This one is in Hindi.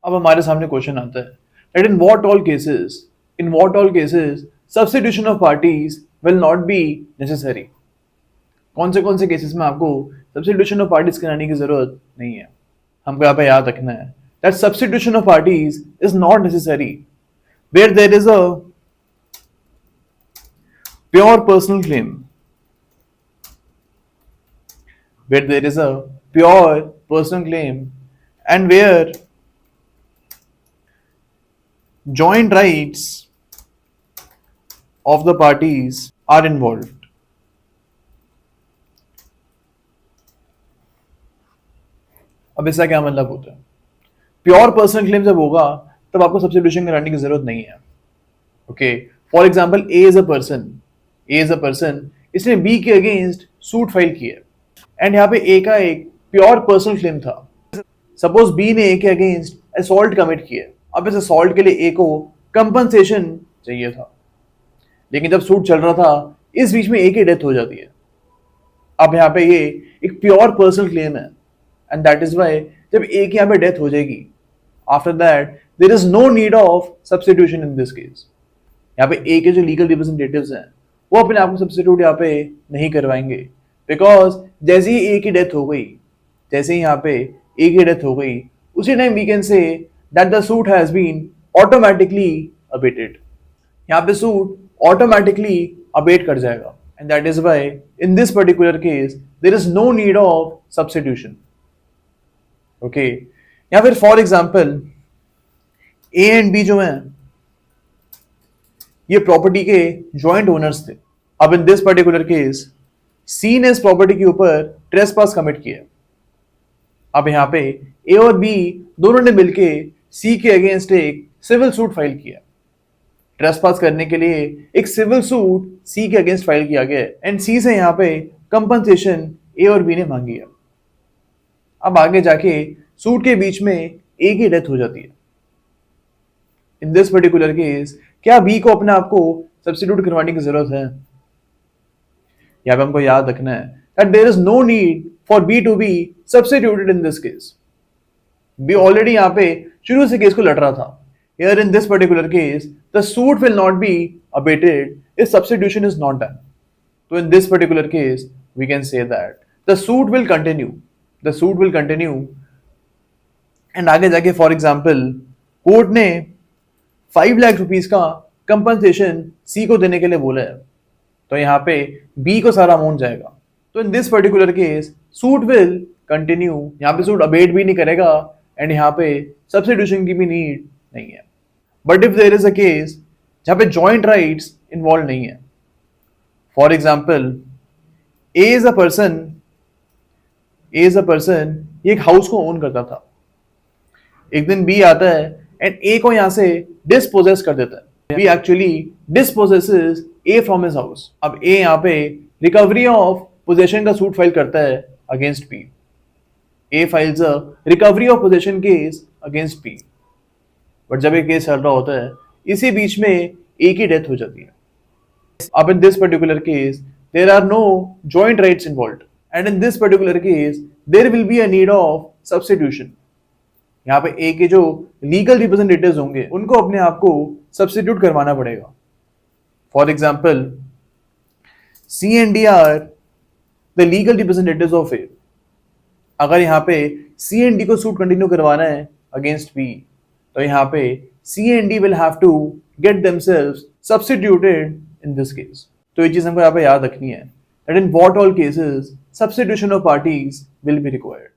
अब हमारे सामने क्वेश्चन आता है that in what all cases substitution of parties will not be necessary. कौन से केसेस में आपको सब्स्टिट्यूशन ऑफ पार्टीज कराने की जरूरत नहीं है. हमको यहाँ पे याद रखना है that substitution of parties is not necessary where there is a pure personal claim, where there is a pure personal claim and where joint rights of the parties are involved. अब इसका क्या मतलब होता है? प्योर पर्सनल क्लेम जब होगा तब आपको सब्स्टिट्यूशन कराने की जरूरत नहीं है. Okay, for example A is a person, इसने बी के अगेंस्ट सूट फाइल किया एंड यहाँ पे ए का एक प्योर पर्सनल क्लेम था. सपोज बी ने ए के अगेंस्ट असॉल्ट कमिट किया. अब इस असॉल्ट के लिए ए को कंपनसेशन चाहिए था, लेकिन जब सूट चल रहा था इस बीच में ए की डेथ हो जाती है. अब यहाँ पे ये एक प्योर पर्सनल क्लेम है एंड दैट इज वाई जब ए की यहाँ पे डेथ हो जाएगी after that there is no need of substitution in this case. यहाँ पे ए के जो लीगल रिप्रेजेंटेटिव्स हैं वो अपने आप को सब्स्टिट्यूट यहाँ पे नहीं करवाएंगे, बिकॉज जैसे ही ए की डेथ हो गई, जैसे ही यहाँ पे ए की डेथ हो गई, उसी time we can say that the suit has been automatically abated. यहाँ पे सूट ऑटोमेटिकली अबेट कर जाएगा and that is why in this particular case there is no need of substitution. Okay, या फिर for example A and B जो हैं ये प्रॉपर्टी के जॉइंट ओनर्स थे. अब in this particular case C ने इस प्रॉपर्टी के ऊपर ट्रेसपास कमिट किया. अब यहां पे ए और बी दोनों ने मिलके सी के अगेंस्ट एक सिविल सूट फाइल किया. ट्रेसपास करने के लिए एक सिविल सूट सी के अगेंस्ट फाइल किया गया एंड सी से यहां पे कंपनसेशन ए और बी ने मांगी है. अब आगे जाके सूट के बीच में ए की डेथ हो जाती है. इन दिस पर्टिकुलर केस क्या बी को अपने आप को सब्स्टिट्यूट करवाने की जरूरत है? यहां पे हमको याद रखना है that there is no need for B to be substituted in this case. B already यहां पे शुरू से केस को लड़ रहा था. Here in this particular case the suit will not be abated if substitution is not done. तो in this particular case we can say that the suit will continue and आगे जाके फॉर एग्जाम्पल कोर्ट ने 5 लाख रुपीस का कंपनसेशन सी को देने के लिए बोला है, तो यहाँ पे बी को सारा अमाउंट जाएगा. तो in this particular case suit will continue. यहाँ पे सूट अबेट भी नहीं करेगा एंड यहाँ पे सब्स्टिट्यूशन की भी नीड नहीं है. But if there is a case जहाँ पे जॉइंट राइट्स इन्वॉल्व नहीं है, for example A is a person, ये एक हाउस को ओन करता था. एक दिन बी आता है एंड ए को यहां से डिस्पोजेस कर देता है. B actually dispossesses A from his house. अब ए यहां पे रिकवरी ऑफ पोजेशन का सूट फाइल करता है against B. A files a recovery of possession case against B. But जब ये केस चल रहा होता है इसी बीच में ए की डेथ हो जाती है. अब in this particular case there are no joint rights involved and in this particular case there will be a need of substitution. यहाँ पे ए के जो लीगल रिप्रेजेंटेटिव्स होंगे उनको अपने आप को सब्स्टिट्यूट करवाना पड़ेगा. For example C and D are the legal representatives of A. अगर यहाँ पे सी एंड डी को सूट कंटिन्यू करवाना है अगेंस्ट बी, तो यहाँ पे C and D will have to get themselves substituted in this case. तो ये चीज हमको यहाँ पे याद रखनी है that in what all cases substitution of parties will be required.